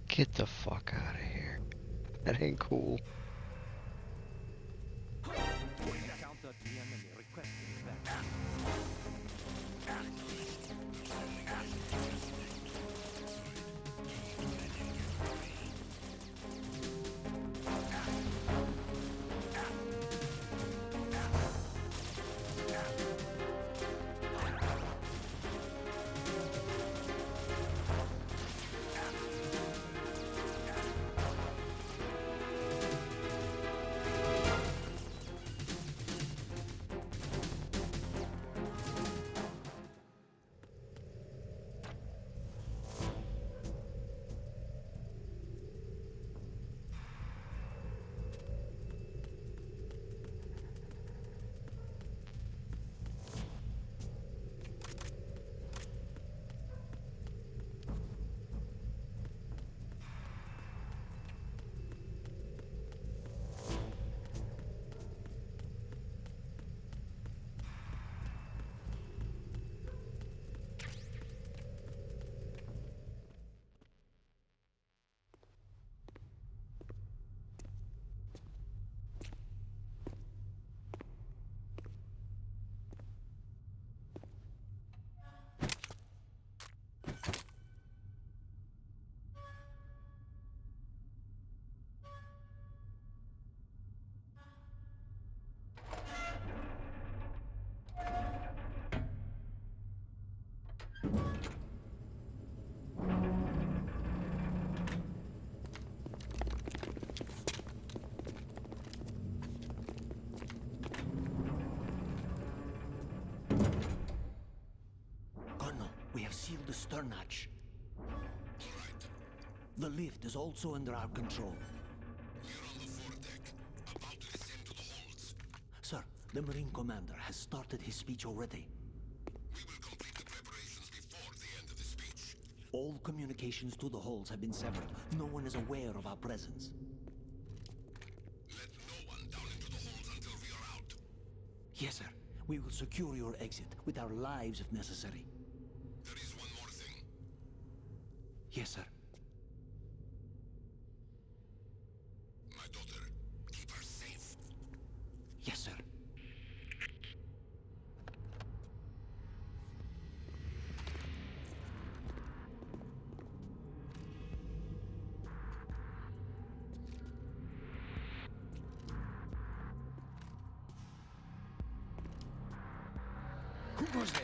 Get the fuck out of here. That ain't cool. Colonel, we have sealed the stern hatch. The lift is also under our control. We're on the foredeck, about to descend to the holds. Sir, the Marine Commander has started his speech already. We will complete the preparations before the end of the speech. All communications to the holds have been severed. No one is aware of our presence. Let no one down into the holds until we are out. Yes, sir. We will secure your exit with our lives if necessary. There is one more thing. Yes, sir. My daughter, keep her safe. Yes, sir. Who goes there?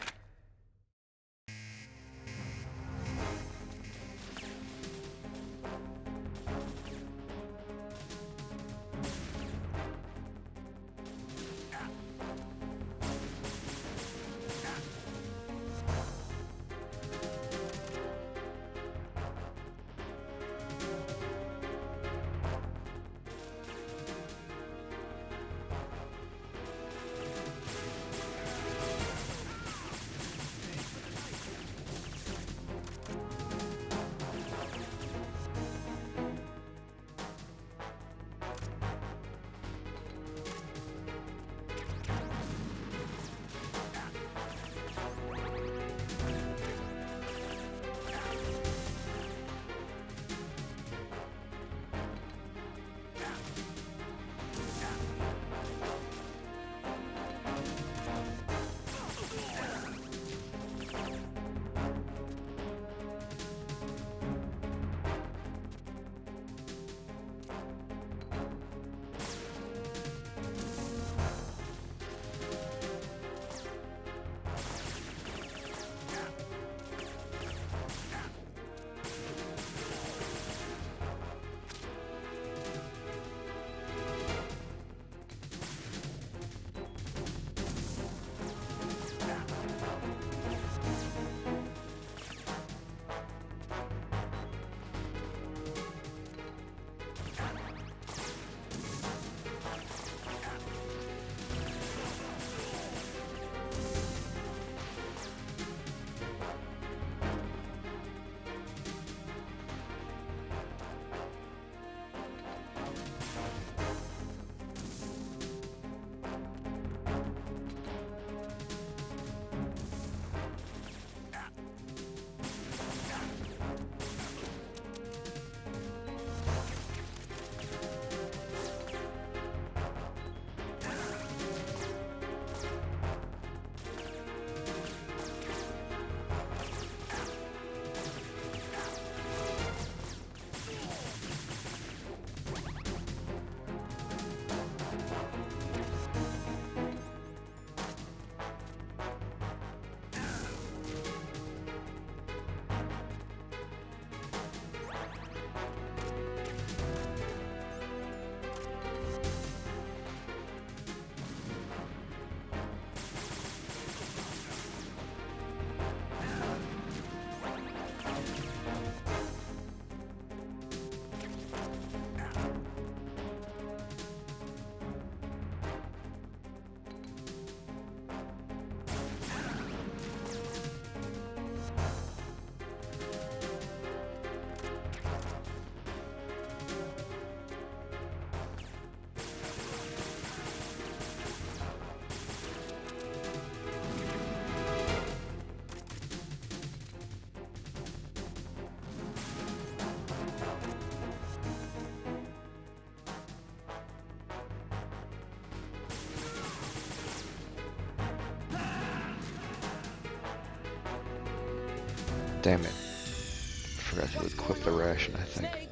Damn it. Forgot to equip the ration, I think.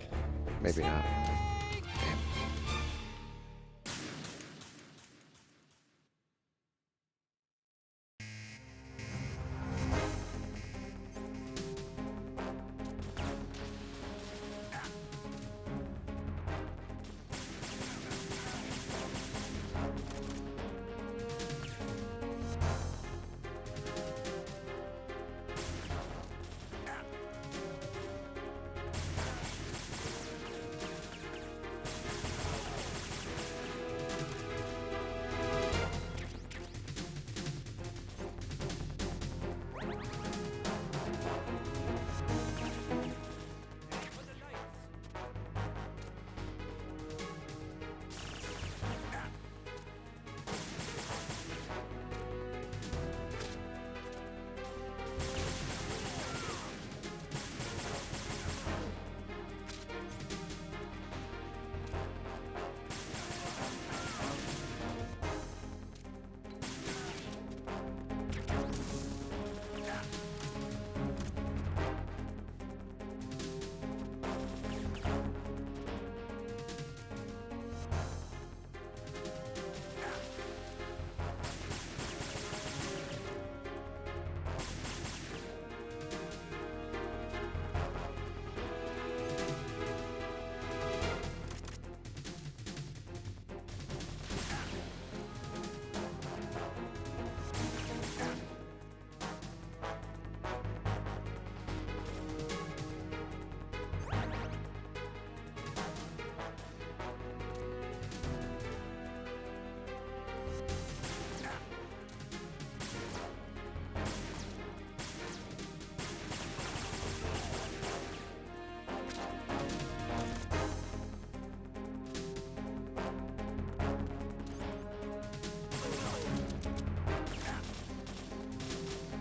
Maybe not.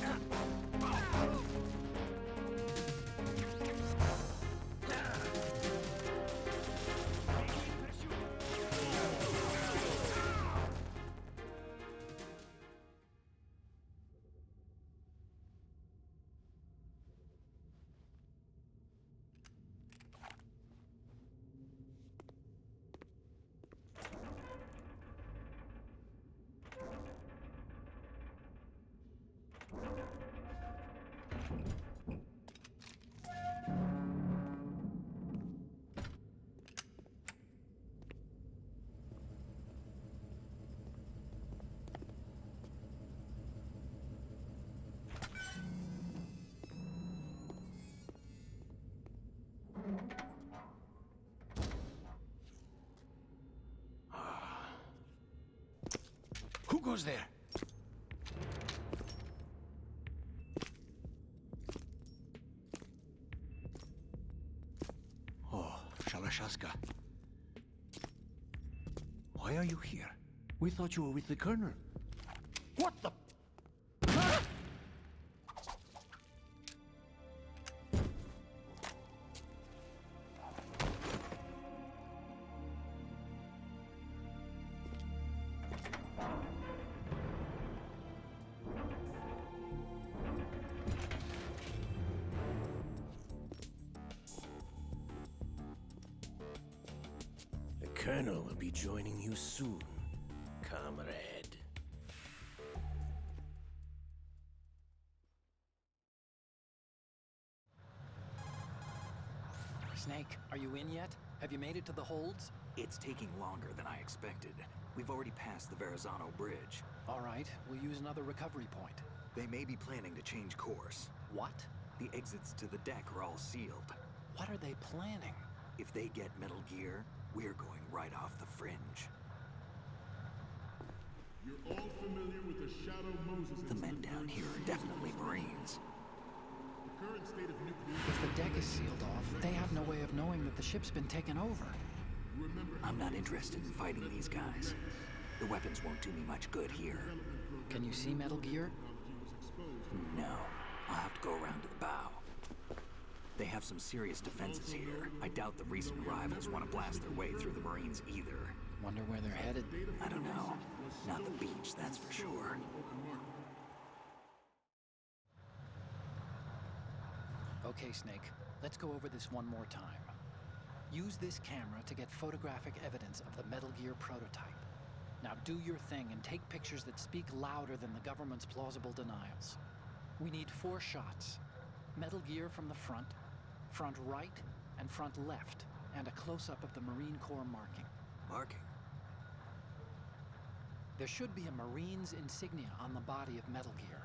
Damn. Who goes there? Oh, Shalashaska. Why are you here? We thought you were with the Colonel. What the? The Colonel will be joining you soon, comrade. Snake, are you in yet? Have you made it to the holds? It's taking longer than I expected. We've already passed the Verrazano Bridge. All right, we'll use another recovery point. They may be planning to change course. What? The exits to the deck are all sealed. What are they planning? If they get Metal Gear, we're going right off the fringe. You're all familiar with the Shadow Moses The men incident. down here are definitely Marines. The current state of nuclear... If the deck is sealed off, they have no way of knowing that the ship's been taken over. I'm not interested in fighting these guys. The weapons won't do me much good here. Can you see Metal Gear? No. I'll have to go around to the bow. They have some serious defenses here. I doubt the recent arrivals want to blast their way through the Marines either. Wonder where they're headed. I don't know. Not the beach, that's for sure. Okay, Snake, let's go over this one more time. Use this camera to get photographic evidence of the Metal Gear prototype. Now do your thing and take pictures that speak louder than the government's plausible denials. We need 4 shots. Metal Gear from the front, front right, and front left, and a close-up of the Marine Corps marking. Marking? There should be a Marine's insignia on the body of Metal Gear.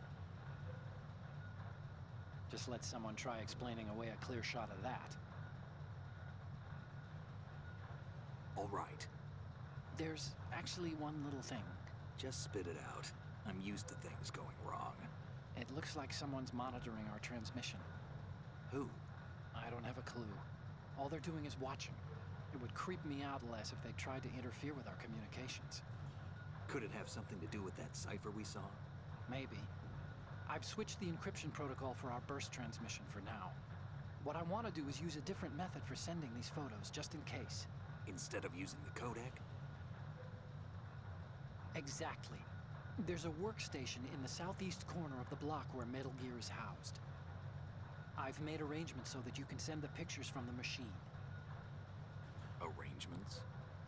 Just let someone try explaining away a clear shot of that. All right. There's actually one little thing. Just spit it out. I'm used to things going wrong. It looks like someone's monitoring our transmission. Who? I don't have a clue. All they're doing is watching. It would creep me out less if they tried to interfere with our communications. Could it have something to do with that cipher we saw? Maybe. I've switched the encryption protocol for our burst transmission for now. What I want to do is use a different method for sending these photos, just in case. Instead of using the codec? Exactly. There's a workstation in the southeast corner of the block where Metal Gear is housed. I've made arrangements so that you can send the pictures from the machine. Arrangements?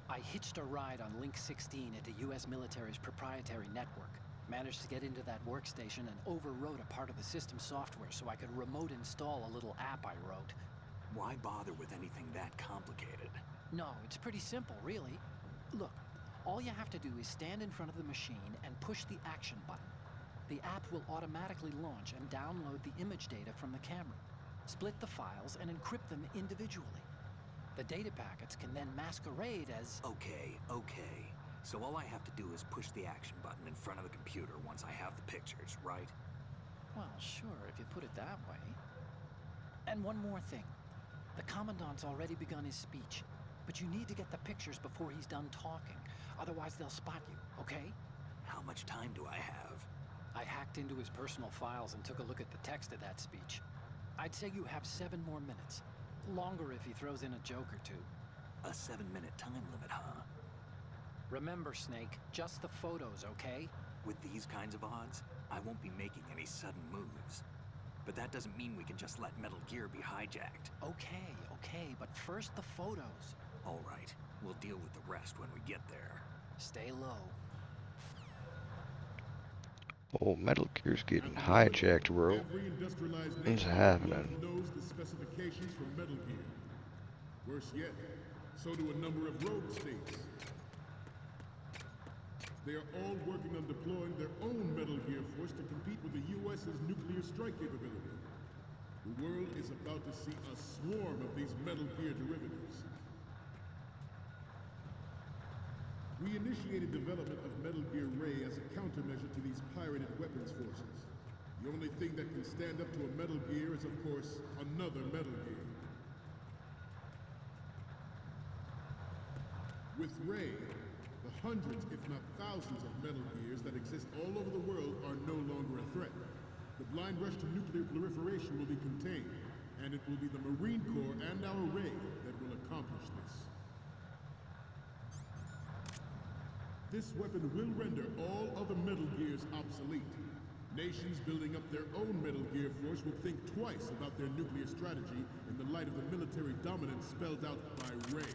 I hitched a ride on Link 16 into US military's proprietary network. Managed to get into that workstation and overwrote a part of the system software so I could remote install a little app I wrote. Why bother with anything that complicated? No, it's pretty simple, really. Look, all you have to do is stand in front of the machine and push the action button. The app will automatically launch and download the image data from the camera, split the files, and encrypt them individually. The data packets can then masquerade as... Okay. So all I have to do is push the action button in front of the computer once I have the pictures, right? Well, sure, if you put it that way. And one more thing. The Commandant's already begun his speech, but you need to get the pictures before he's done talking. Otherwise, they'll spot you, okay? How much time do I have? I hacked into his personal files and took a look at the text of that speech. I'd say you have 7 more minutes. Longer if he throws in a joke or two. A 7-minute time limit, huh? Remember, Snake, just the photos, okay? With these kinds of odds, I won't be making any sudden moves. But that doesn't mean we can just let Metal Gear be hijacked. Okay, but first the photos. All right, we'll deal with the rest when we get there. Stay low. Oh, Metal Gear's getting hijacked, bro. Every industrialized What's nation happening? knows the specifications for Metal Gear. Worse yet, so do a number of rogue states. They are all working on deploying their own Metal Gear force to compete with the US's nuclear strike capability. The world is about to see a swarm of these Metal Gear derivatives. We initiated development of Metal Gear Ray as a countermeasure to these pirated weapons forces. The only thing that can stand up to a Metal Gear is, of course, another Metal Gear. With Ray, the hundreds, if not thousands, of Metal Gears that exist all over the world are no longer a threat. The blind rush to nuclear proliferation will be contained, and it will be the Marine Corps and our Ray that will accomplish this. This weapon will render all other Metal Gears obsolete. Nations building up their own Metal Gear force will think twice about their nuclear strategy in the light of the military dominance spelled out by Ray.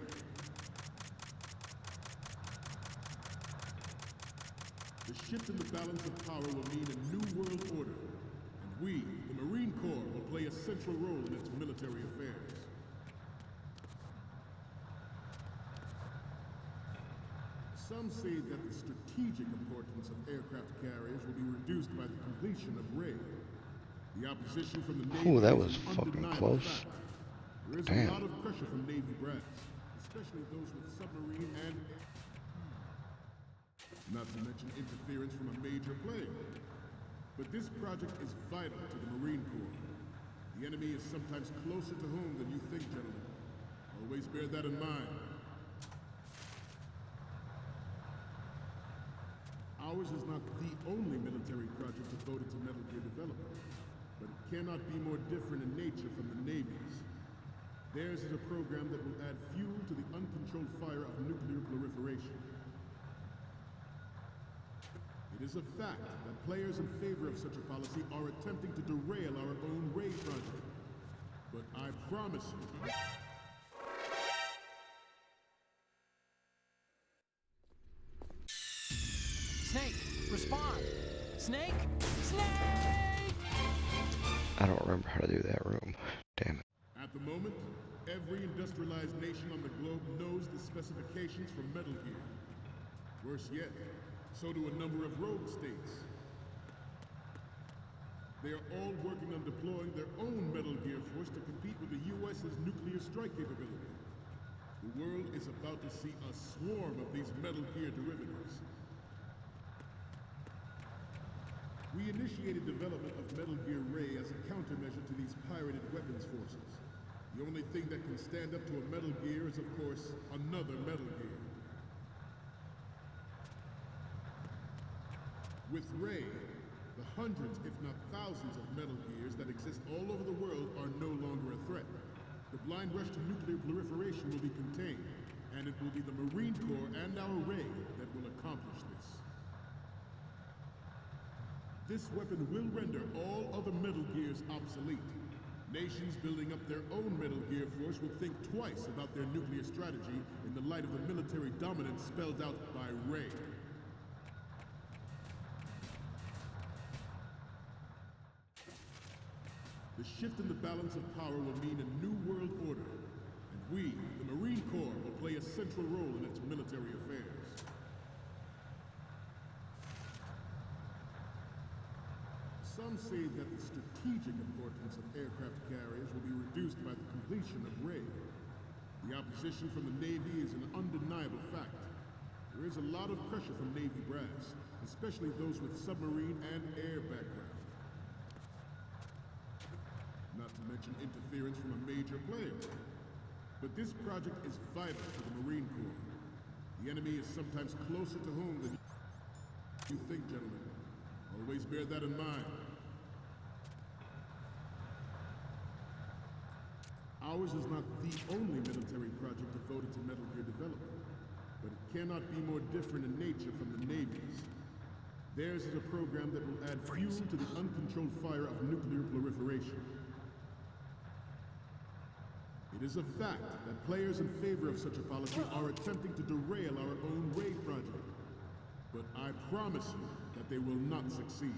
The shift in the balance of power will mean a new world order, and we, the Marine Corps, will play a central role in its military affairs. Some say that the strategic importance of aircraft carriers will be reduced by the completion of Ray. The opposition from the Navy Ooh, that is was an fucking undeniable close. fact. There is Damn. a lot of pressure from Navy brass, especially those with submarine and not to mention interference from a major player. But this project is vital to the Marine Corps. The enemy is sometimes closer to home than you think, gentlemen. Always bear that in mind. Ours is not the only military project devoted to Metal Gear development, but it cannot be more different in nature from the Navy's. Theirs is a program that will add fuel to the uncontrolled fire of nuclear proliferation. It is a fact that players in favor of such a policy are attempting to derail our own Ray project. promise you. Snake, respond! Snake! Snake! I don't remember how to do that room. Damn it. At the moment, every industrialized nation on the globe knows the specifications for Metal Gear. Worse yet, so do a number of rogue states. They are all working on deploying their own Metal Gear force to compete with the US's nuclear strike capability. The world is about to see a swarm of these Metal Gear derivatives. We initiated development of Metal Gear Ray as a countermeasure to these pirated weapons forces. The only thing that can stand up to a Metal Gear is, of course, another Metal Gear. With Ray, the hundreds, if not thousands, of Metal Gears that exist all over the world are no longer a threat. The blind rush to nuclear proliferation will be contained, and it will be the Marine Corps and our Ray that will accomplish this. This weapon will render all other Metal Gears obsolete. Nations building up their own Metal Gear force will think twice about their nuclear strategy in the light of the military dominance spelled out by Ray. The shift in the balance of power will mean a new world order, and we, the Marine Corps, will play a central role in its military affairs. Some say that the strategic importance of aircraft carriers will be reduced by the completion of Ray. The opposition from the Navy is an undeniable fact. There is a lot of pressure from Navy brass, especially those with submarine and air background. Not to mention interference from a major player. But this project is vital to the Marine Corps. The enemy is sometimes closer to home than you think, gentlemen. Always bear that in mind. Ours is not the only military project devoted to Metal Gear development, but it cannot be more different in nature from the Navy's. Theirs is a program that will add fuel to the uncontrolled fire of nuclear proliferation. It is a fact that players in favor of such a policy are attempting to derail our own Ray project. But I promise you that they will not succeed.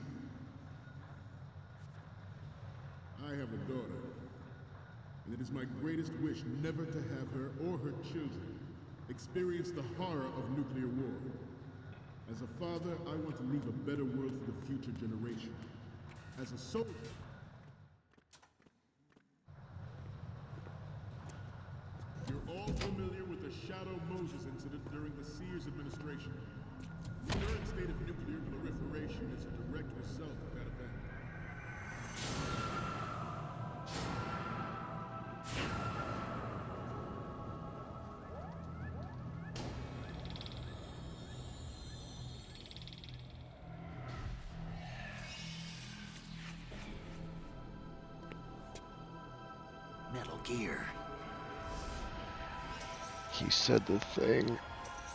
I have a daughter, and it is my greatest wish never to have her or her children experience the horror of nuclear war. As a father, I want to leave a better world for the future generation. As a soldier, you're all familiar with the Shadow Moses incident during the Sears administration. The current state of nuclear proliferation is a direct result of that event. Metal Gear. He said the thing.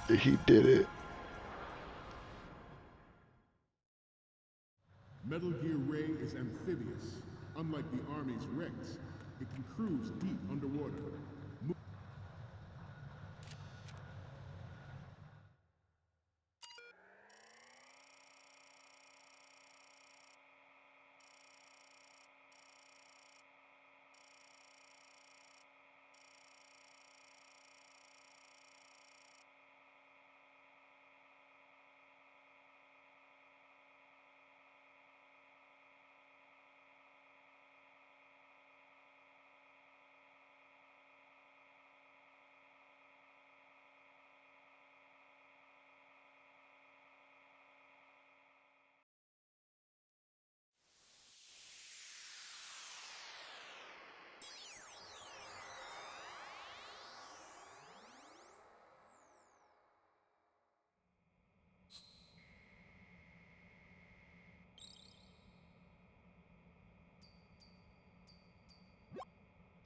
He did it. Metal Gear Ray is amphibious. Unlike the Army's Rex, it can cruise deep underwater.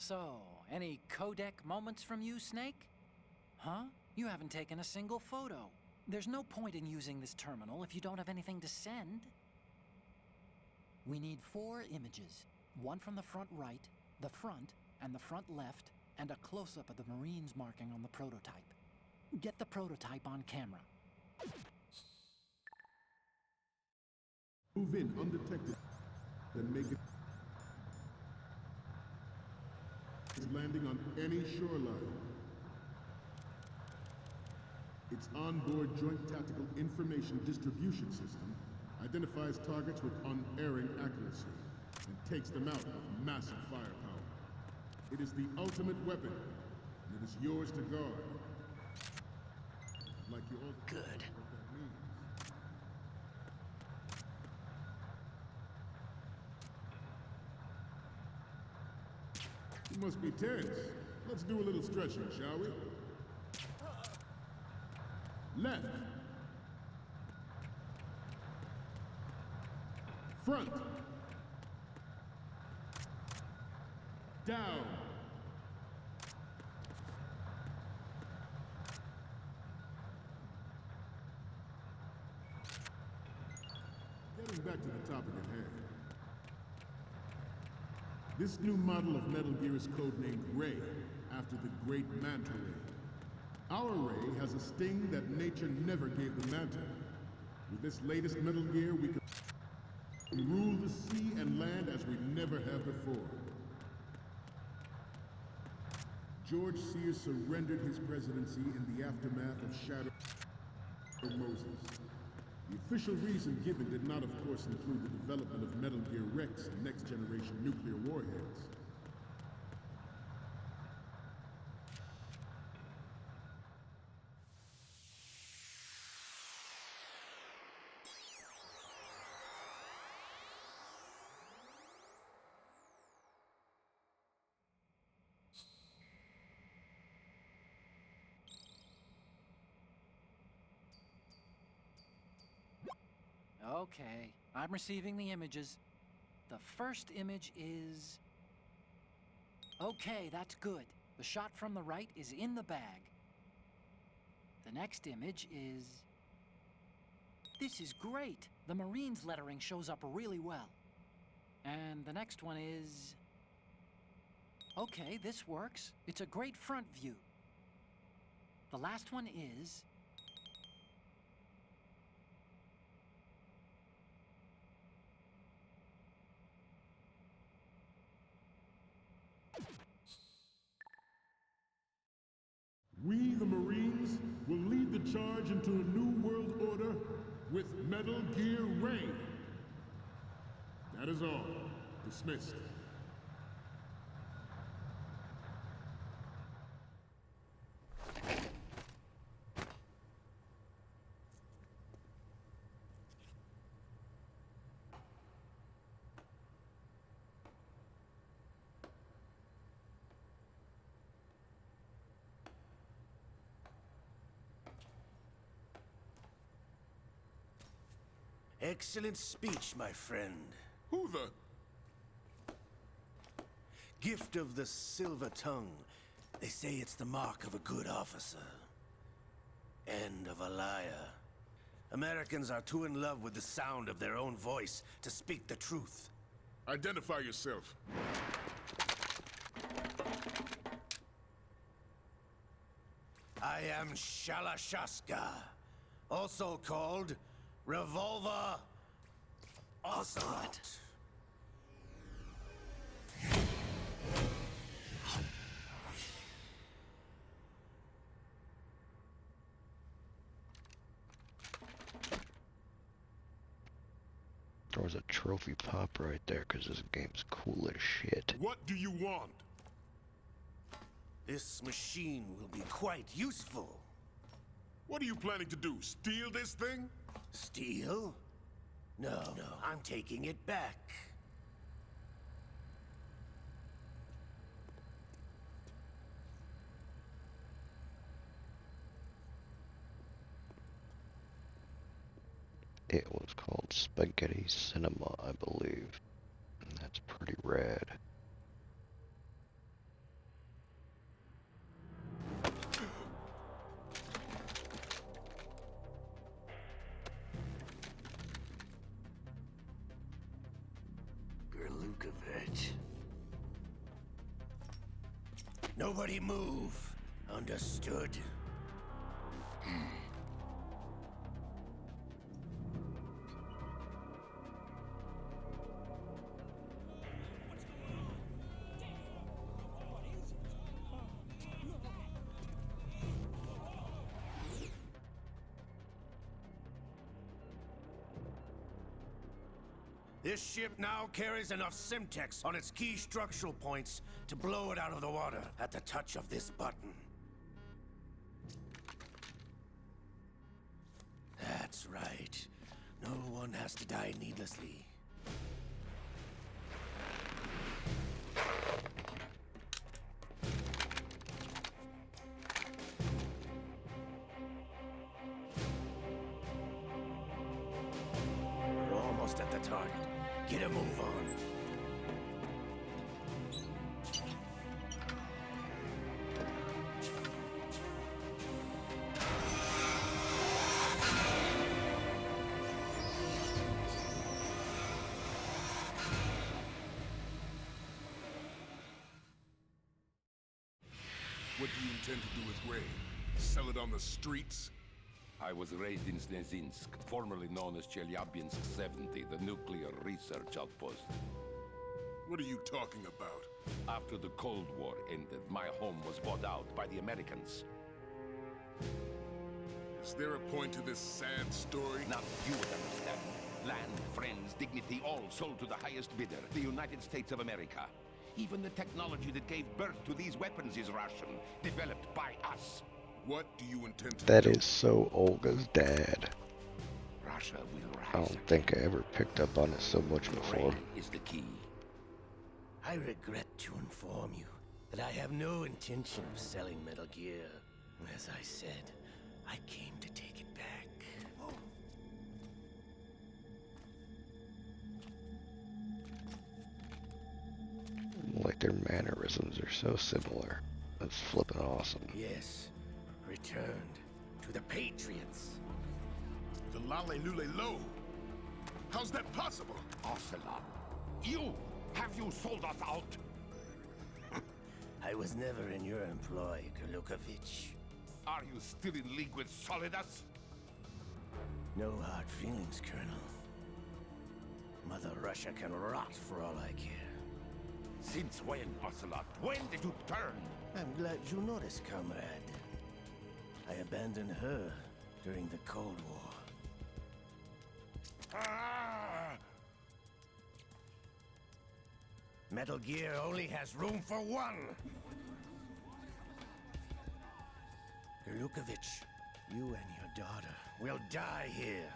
So, any codec moments from you, Snake? Huh? You haven't taken a single photo. There's no point in using this terminal if you don't have anything to send. We need 4 images. One from the front right, the front, and the front left, and a close-up of the Marines marking on the prototype. Get the prototype on camera. Move in undetected, then make it landing on any shoreline. Its onboard Joint Tactical Information Distribution System identifies targets with unerring accuracy and takes them out with massive firepower. It is the ultimate weapon, and it is yours to guard. I'd like you all to know what that means. You must be tense. Let's do a little stretching, shall we? Left. Front. Down. Getting back to the topic at hand. This new model of Metal Gear is codenamed Ray, after the great Manta Ray. Our Ray has a sting that nature never gave the Manta. With this latest Metal Gear, we can rule the sea and land as we never have before. George Sears surrendered his presidency in the aftermath of Shadow Moses. The official reason given did not, of course, include the development of Metal Gear Rex and next-generation nuclear warheads. Okay, I'm receiving the images. The first image is... Okay, that's good. The shot from the right is in the bag. The next image is... This is great. The Marines lettering shows up really well. And the next one is... Okay, this works. It's a great front view. The last one is... We, the Marines, will lead the charge into a new world order with Metal Gear Ray. That is all. Dismissed. Excellent speech, my friend. Who the? Gift of the silver tongue. They say it's the mark of a good officer. End of a liar. Americans are too in love with the sound of their own voice to speak the truth. Identify yourself. I am Shalashaska, also called Revolver Ocelot. There was a trophy pop right there, because this game's cool as shit. What do you want? This machine will be quite useful. What are you planning to do? Steal this thing? Steal? No, I'm taking it back. It was called Spaghetti Cinema, I believe. And that's pretty rad. Gerlukovich. Nobody move. Understood? This ship now carries enough Simtex on its key structural points to blow it out of the water at the touch of this button. That's right. No one has to die needlessly. We're almost at the target. Get a move on. What do you intend to do with Ray? Sell it on the streets? I was raised in Snezinsk, formerly known as Chelyabinsk 70, the nuclear research outpost. What are you talking about? After the Cold War ended, my home was bought out by the Americans. Is there a point to this sad story? Now you would understand. Land, friends, dignity, all sold to the highest bidder, the United States of America. Even the technology that gave birth to these weapons is Russian, developed by us. What do you intend to That do? is so Olga's dad. Russia will rise. I don't think I ever picked up on it so much before. Ray is the key. I regret to inform you that I have no intention of selling Metal Gear. As I said, I came to take it back. Like their mannerisms are so similar. That's flippin' awesome. Yes, returned to the Patriots. The Lale Lule Lo? How's that possible? Ocelot, you! Have you sold us out? I was never in your employ, Gurlukovich. Are you still in league with Solidus? No hard feelings, Colonel. Mother Russia can rot for all I care. Since when, Ocelot? When did you turn? I'm glad you noticed, comrade. I abandoned her during the Cold War. Ah! Metal Gear only has room for one! Gurlukovich, you and your daughter will die here.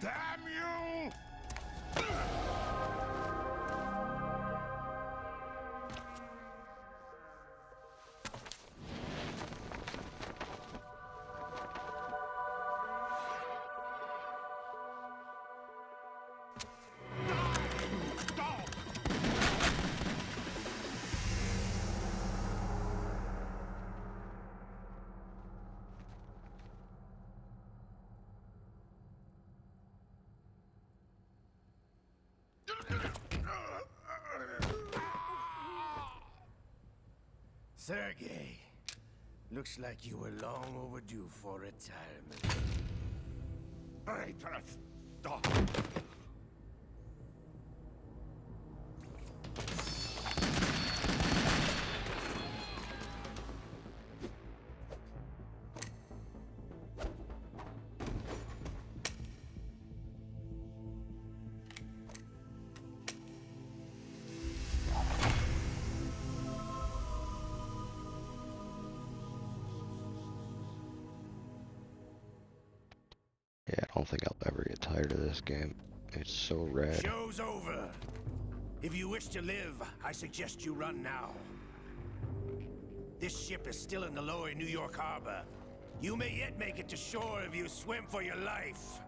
Damn you! Sergei, looks like you were long overdue for retirement. Traitorous dog! Yeah, I don't think I'll ever get tired of this game. It's so rad. Show's over. If you wish to live, I suggest you run now. This ship is still in the lower New York harbor. You may yet make it to shore if you swim for your life.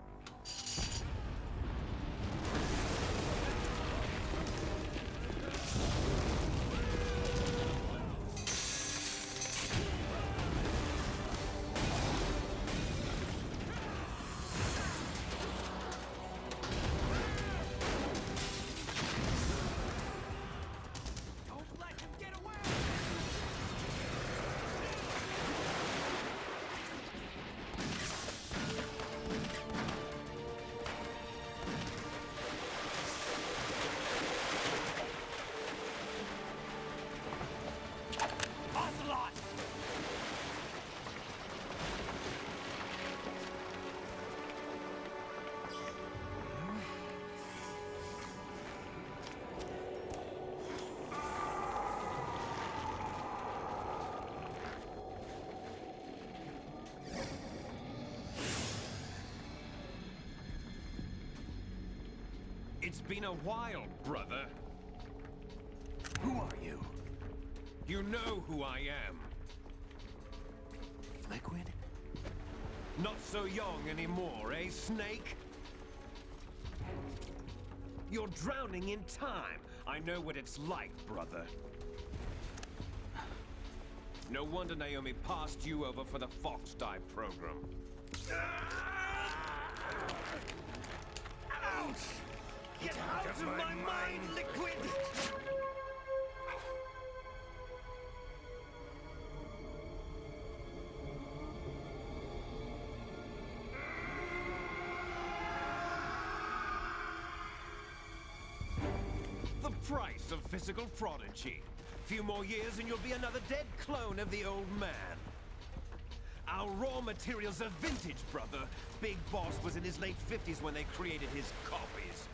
It's been a while, brother. Who are you? You know who I am. Liquid? Not so young anymore, eh, Snake? You're drowning in time. I know what it's like, brother. No wonder Naomi passed you over for the Fox Dive program. Ouch! Get out of my mind, Liquid! The price of physical prodigy. Few more years and you'll be another dead clone of the old man. Our raw materials are vintage, brother. Big Boss was in his late 50s when they created his copies.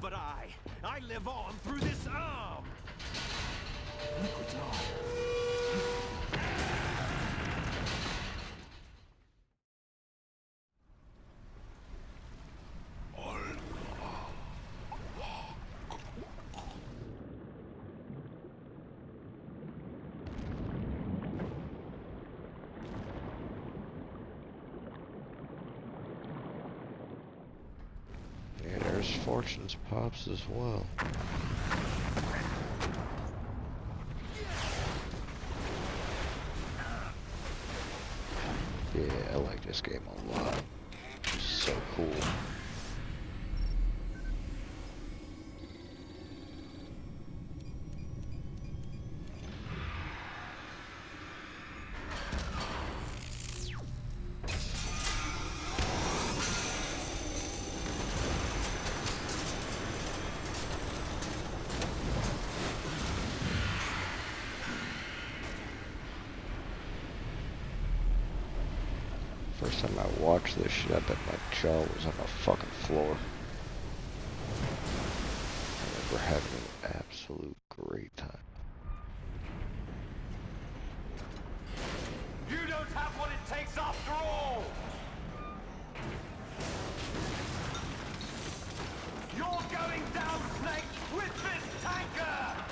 But I live on through this arm! Liquid's on. Yeah, there's Fortune's Pops as well. Yeah, I like this game a lot. It's so cool. First time I watched this shit, I bet my jaw was on the fucking floor. I remember having an absolute great time. You don't have what it takes after all! You're going down, Snake, with this tanker!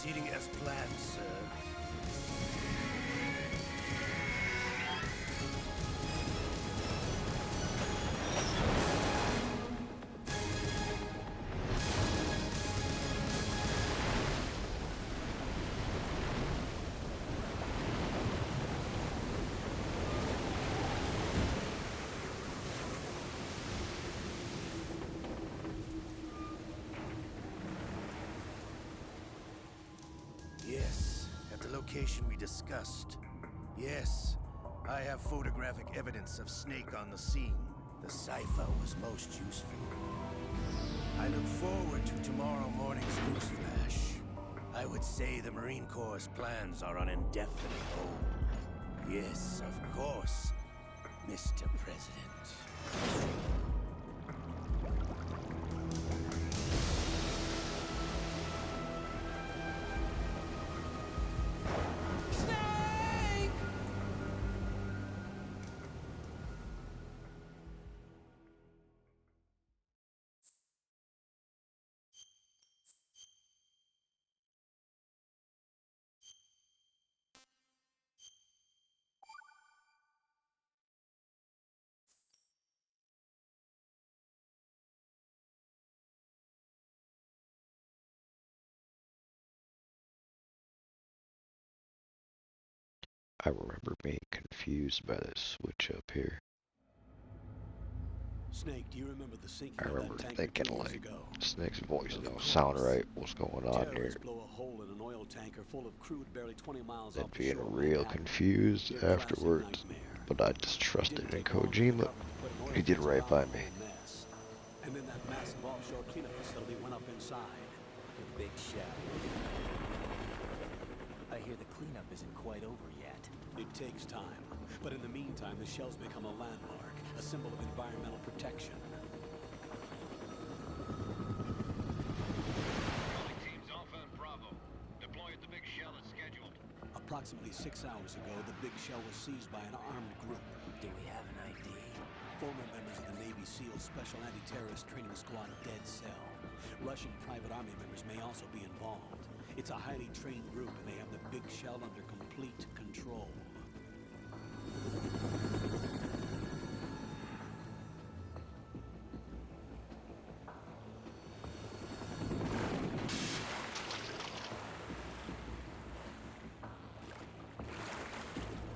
Proceeding as planned, sir. Yes, at the location we discussed. Yes, I have photographic evidence of Snake on the scene. The cipher was most useful. I look forward to tomorrow morning's news flash. I would say the Marine Corps' plans are on indefinite hold. Yes, of course, Mr. President. I remember being confused by this switch up here. Snake, do you remember the sinking I of remember that tanker 2 thinking, years like, ago? Snake's voice Of don't sound course. right. What's going on here? Terrorists blow a hole in an oil tanker full of crude barely 20 miles And off the being shore of real Manhattan. confused Your classic afterwards. nightmare. But I just trusted Didn't in take long for the Kojima. government to put an oil He did filter right out by of the me. whole mess. And then that massive offshore cleanup facility went up inside. The big shell. I hear the cleanup isn't quite over yet. It takes time. But in the meantime, the shell's become a landmark, a symbol of environmental protection. Teams Alpha and Bravo. Deploy at the big shell as scheduled. Approximately 6 hours ago, the big shell was seized by an armed group. Do we have an ID? Former members of the Navy SEAL Special Anti-Terrorist Training Squad Dead Cell. Russian private army members may also be involved. It's a highly trained group, and they have the big shell under complete control.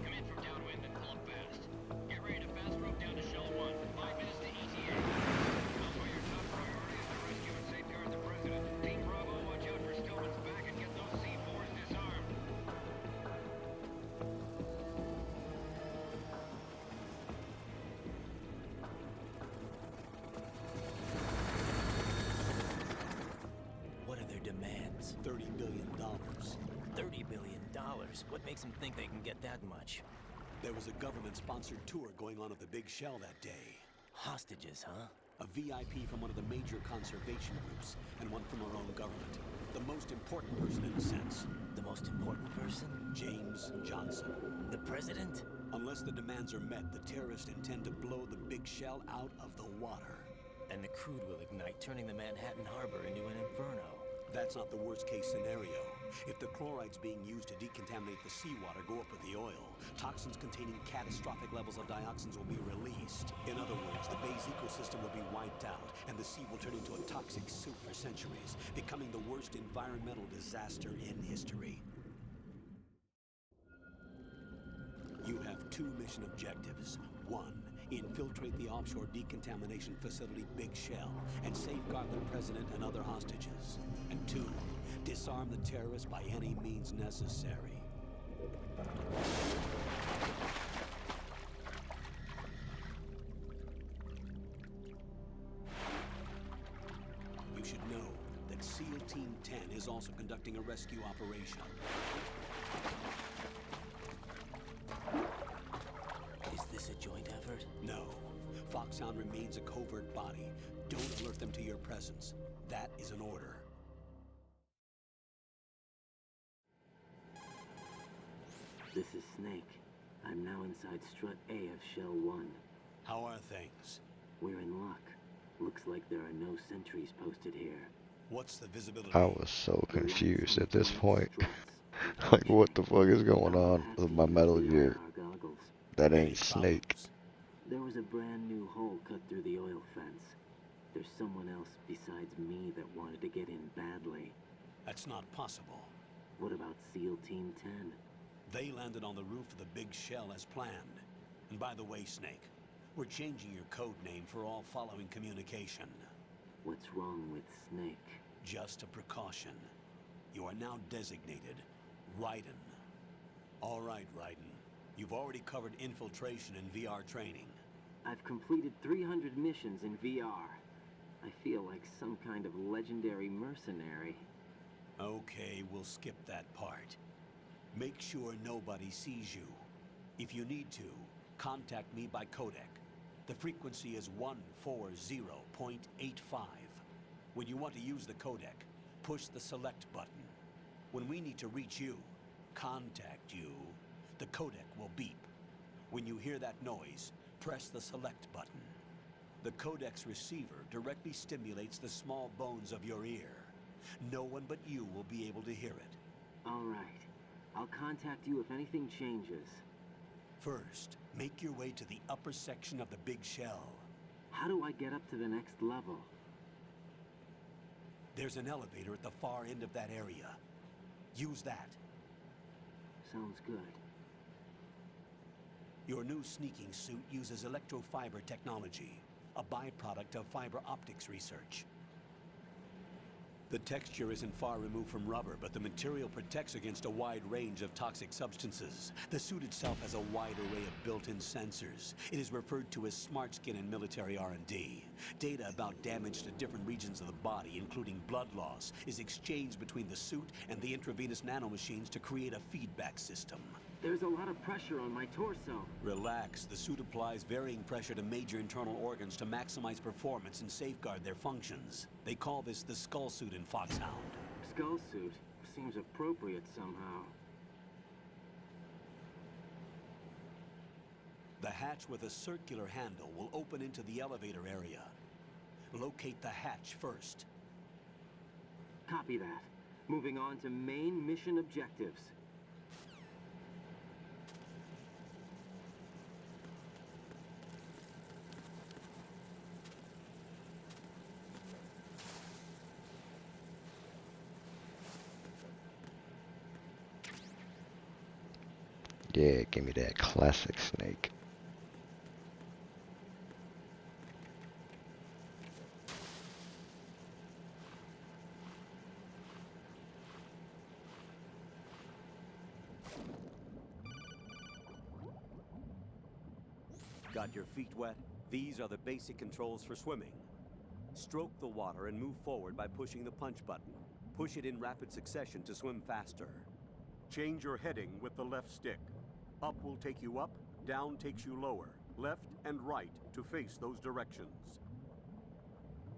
Come in from downwind and pull up fast. Get ready to fast rope down to Shell 1. 5 minutes to ETA. Also, your top priority is to rescue and safeguard the President. Team Bravo, watch out for Stillman's back and get those C4s disarmed. What are their demands? $30 billion. $30 billion? What makes them think they can get that much? There was a government-sponsored tour going on at the big shell that day. Hostages, huh? A VIP from one of the major conservation groups, and one from our own government. The most important person in a sense. The most important person? James Johnson. The president? Unless the demands are met, the terrorists intend to blow the big shell out of the water. And the crude will ignite, turning the Manhattan Harbor into an inferno. That's not the worst-case scenario. If the chlorides being used to decontaminate the seawater go up with the oil, toxins containing catastrophic levels of dioxins will be released. In other words, the bay's ecosystem will be wiped out, and the sea will turn into a toxic soup for centuries, becoming the worst environmental disaster in history. You have 2 mission objectives. 1, infiltrate the offshore decontamination facility Big Shell and safeguard the president and other hostages. And 2, disarm the terrorists by any means necessary. You should know that SEAL Team 10 is also conducting a rescue operation. Is this a joint effort? No. Foxhound remains a covert body. Don't alert them to your presence. That is an order. This is Snake. I'm now inside Strut A of Shell 1. How are things? We're in luck. Looks like there are no sentries posted here. What's the visibility? I was so confused at this point. Struts. Like, what the fuck is going on with my Metal Gear? Goggles. That Any ain't Snake. problems? There was a brand new hole cut through the oil fence. There's someone else besides me that wanted to get in badly. That's not possible. What about SEAL Team 10? They landed on the roof of the big shell as planned. And by the way, Snake, we're changing your code name for all following communication. What's wrong with Snake? Just a precaution. You are now designated Raiden. All right, Raiden. You've already covered infiltration and VR training. I've completed 300 missions in VR. I feel like some kind of legendary mercenary. Okay, we'll skip that part. Make sure nobody sees you. If you need to, contact me by codec. The frequency is 140.85. When you want to use the codec, push the select button. When we need to reach you, contact you, the codec will beep. When you hear that noise, press the select button. The codec's receiver directly stimulates the small bones of your ear. No one but you will be able to hear it. All right. I'll contact you if anything changes. First, make your way to the upper section of the big shell. How do I get up to the next level? There's an elevator at the far end of that area. Use that. Sounds good. Your new sneaking suit uses electrofiber technology, a byproduct of fiber optics research. The texture isn't far removed from rubber, but the material protects against a wide range of toxic substances. The suit itself has a wide array of built-in sensors. It is referred to as smart skin in military R&D. Data about damage to different regions of the body, including blood loss, is exchanged between the suit and the intravenous nanomachines to create a feedback system. There's a lot of pressure on my torso. Relax. The suit applies varying pressure to major internal organs to maximize performance and safeguard their functions. They call this the skull suit in Foxhound. Skull suit seems appropriate somehow. The hatch with a circular handle will open into the elevator area. Locate the hatch first. Copy that. Moving on to main mission objectives. Yeah, give me that classic Snake. Got your feet wet? These are the basic controls for swimming. Stroke the water and move forward by pushing the punch button. Push it in rapid succession to swim faster. Change your heading with the left stick. Up will take you up, down takes you lower, left and right to face those directions.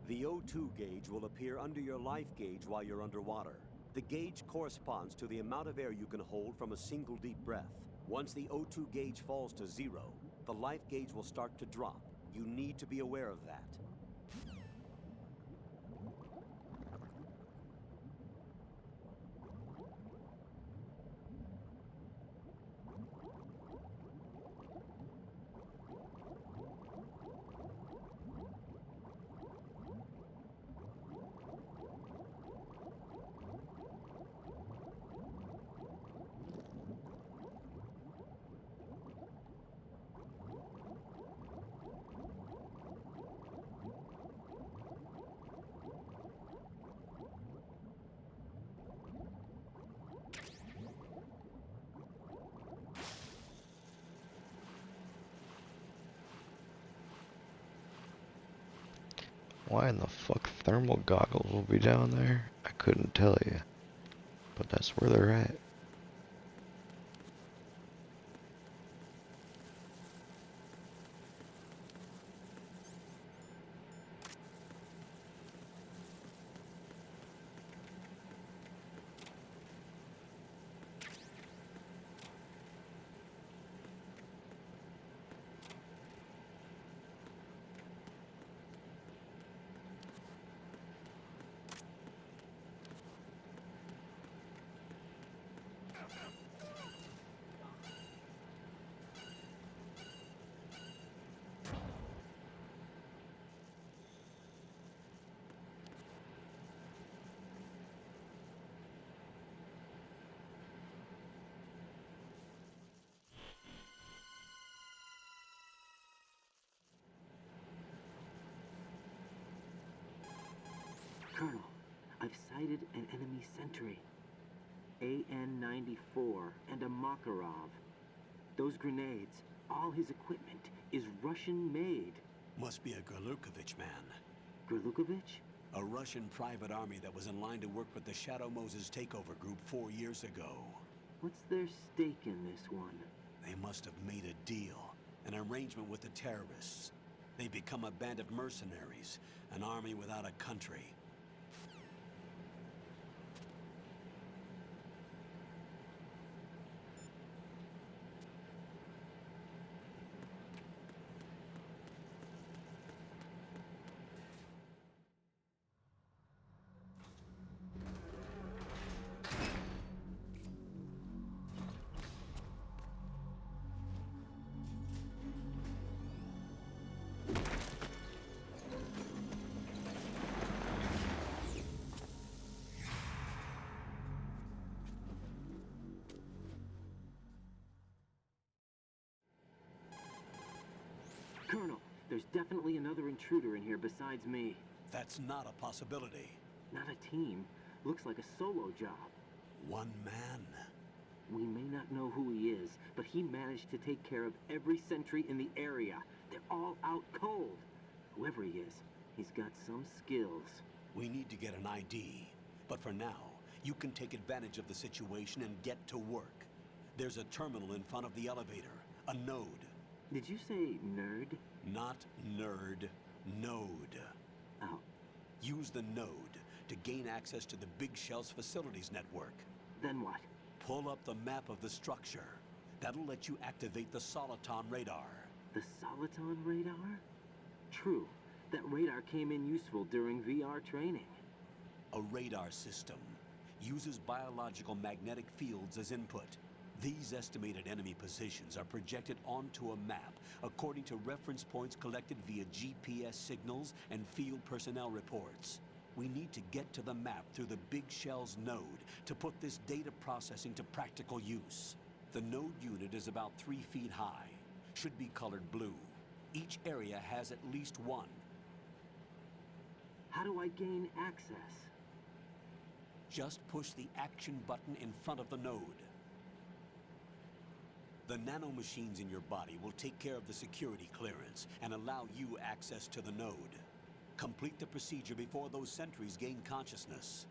The O2 gauge will appear under your life gauge while you're underwater. The gauge corresponds to the amount of air you can hold from a single deep breath. Once the O2 gauge falls to 0, the life gauge will start to drop. You need to be aware of that. Why in the fuck thermal goggles will be down there? I couldn't tell you. But that's where they're at. Colonel, I've sighted an enemy sentry. AN-94 and a Makarov. Those grenades, all his equipment, is Russian-made. Must be a Gerlukovich man. Gerlukovich? A Russian private army that was in line to work with the Shadow Moses takeover group 4 years ago. What's their stake in this one? They must have made a deal, an arrangement with the terrorists. They become a band of mercenaries, an army without a country. Colonel, there's definitely another intruder in here besides me. That's not a possibility. Not a team. Looks like a solo job. One man. We may not know who he is, but he managed to take care of every sentry in the area. They're all out cold. Whoever he is, he's got some skills. We need to get an ID. But for now, you can take advantage of the situation and get to work. There's a terminal in front of the elevator. A node. Did you say nerd? Not nerd. Node. Oh. Use the node to gain access to the Big Shell's facilities network. Then what? Pull up the map of the structure. That'll let you activate the Soliton radar. The Soliton radar? True. That radar came in useful during VR training. A radar system uses biological magnetic fields as input. These estimated enemy positions are projected onto a map according to reference points collected via GPS signals and field personnel reports. We need to get to the map through the Big Shell's node to put this data processing to practical use. The node unit is about 3 feet high, should be colored blue. Each area has at least one. How do I gain access? Just push the action button in front of the node. The nanomachines in your body will take care of the security clearance and allow you access to the node. Complete the procedure before those sentries gain consciousness.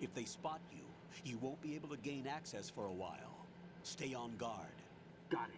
If they spot you, you won't be able to gain access for a while. Stay on guard. Got it.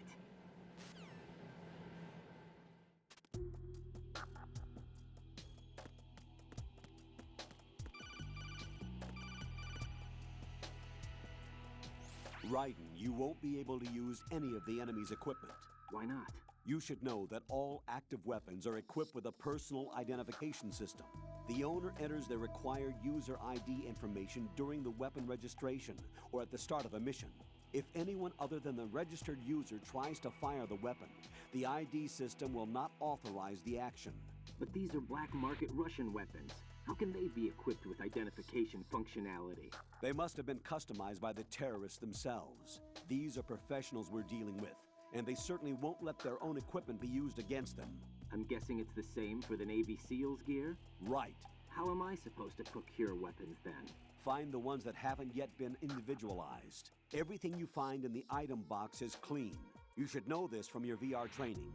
Raiden, you won't be able to use any of the enemy's equipment. Why not? You should know that all active weapons are equipped with a personal identification system. The owner enters their required user ID information during the weapon registration or at the start of a mission. If anyone other than the registered user tries to fire the weapon, the ID system will not authorize the action. But these are black market Russian weapons. How can they be equipped with identification functionality? They must have been customized by the terrorists themselves. These are professionals we're dealing with, and they certainly won't let their own equipment be used against them. I'm guessing it's the same for the Navy SEALs gear? Right. How am I supposed to procure weapons then? Find the ones that haven't yet been individualized. Everything you find in the item box is clean. You should know this from your VR training.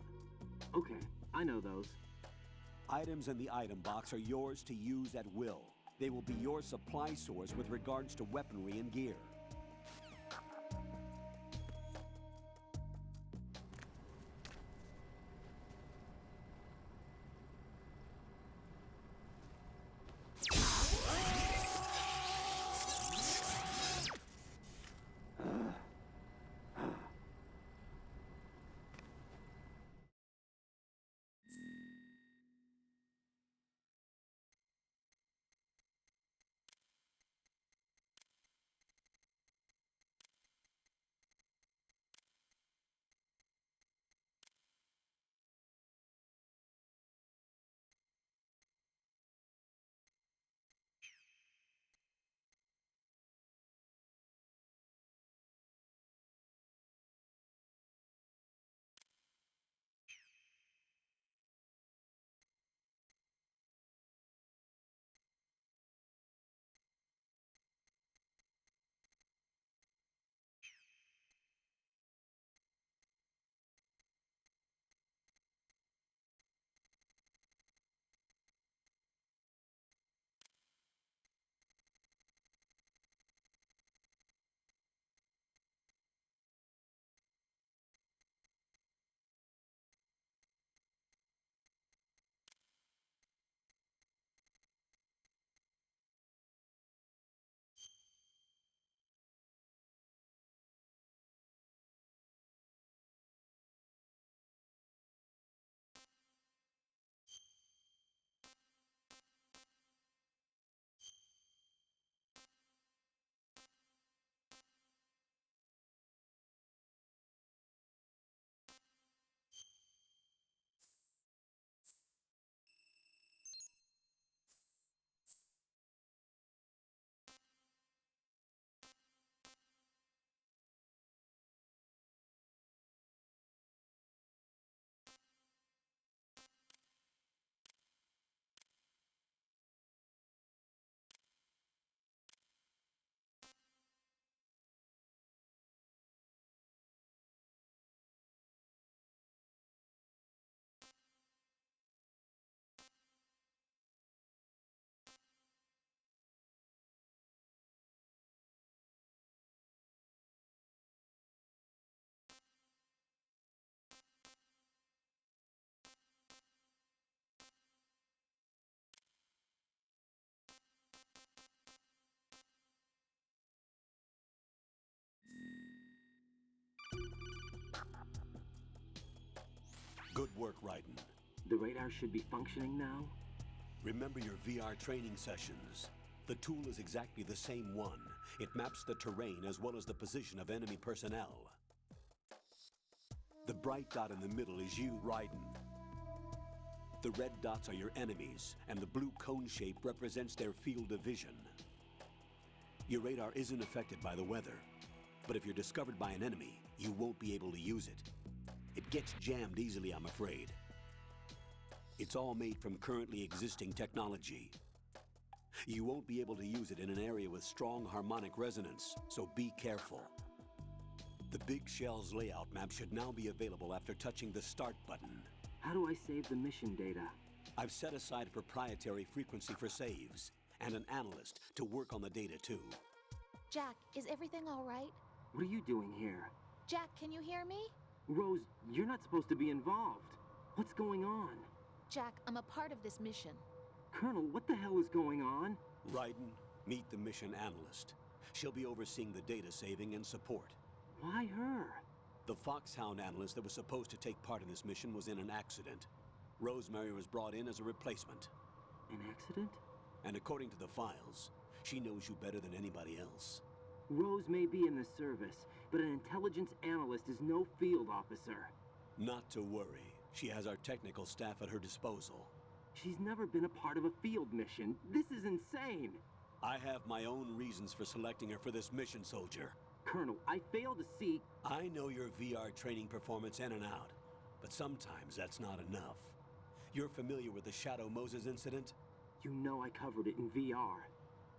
Okay, I know those. Items in the item box are yours to use at will. They will be your supply source with regards to weaponry and gear. Raiden. The radar should be functioning now? Remember your VR training sessions. The tool is exactly the same one. It maps the terrain as well as the position of enemy personnel. The bright dot in the middle is you, Raiden. The red dots are your enemies, and the blue cone shape represents their field of vision. Your radar isn't affected by the weather, but if you're discovered by an enemy, you won't be able to use it. It gets jammed easily, I'm afraid. It's all made from currently existing technology. You won't be able to use it in an area with strong harmonic resonance, so be careful. The Big Shell's layout map should now be available after touching the Start button. How do I save the mission data? I've set aside a proprietary frequency for saves, and an analyst to work on the data too. Jack, is everything all right? What are you doing here? Jack, can you hear me? Rose, you're not supposed to be involved. What's going on? Jack, I'm a part of this mission. Colonel, what the hell is going on? Raiden, meet the mission analyst. She'll be overseeing the data saving and support. Why her? The Foxhound analyst that was supposed to take part in this mission was in an accident. Rosemary was brought in as a replacement. An accident? And according to the files, she knows you better than anybody else. Rose may be in the service, but an intelligence analyst is no field officer. Not to worry. She has our technical staff at her disposal. She's never been a part of a field mission. This is insane. I have my own reasons for selecting her for this mission, soldier. Colonel, I fail to see... I know your VR training performance in and out, but sometimes that's not enough. You're familiar with the Shadow Moses incident? You know I covered it in VR.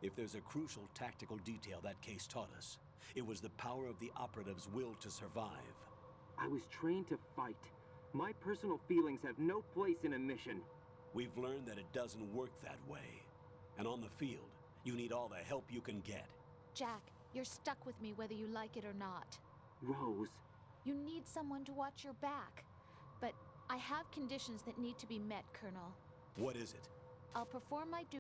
If there's a crucial tactical detail that case taught us, it was the power of the operative's will to survive. I was trained to fight. My personal feelings have no place in a mission. We've learned that it doesn't work that way. And on the field, you need all the help you can get. Jack, you're stuck with me whether you like it or not. Rose. You need someone to watch your back. But I have conditions that need to be met, Colonel. What is it? I'll perform my duty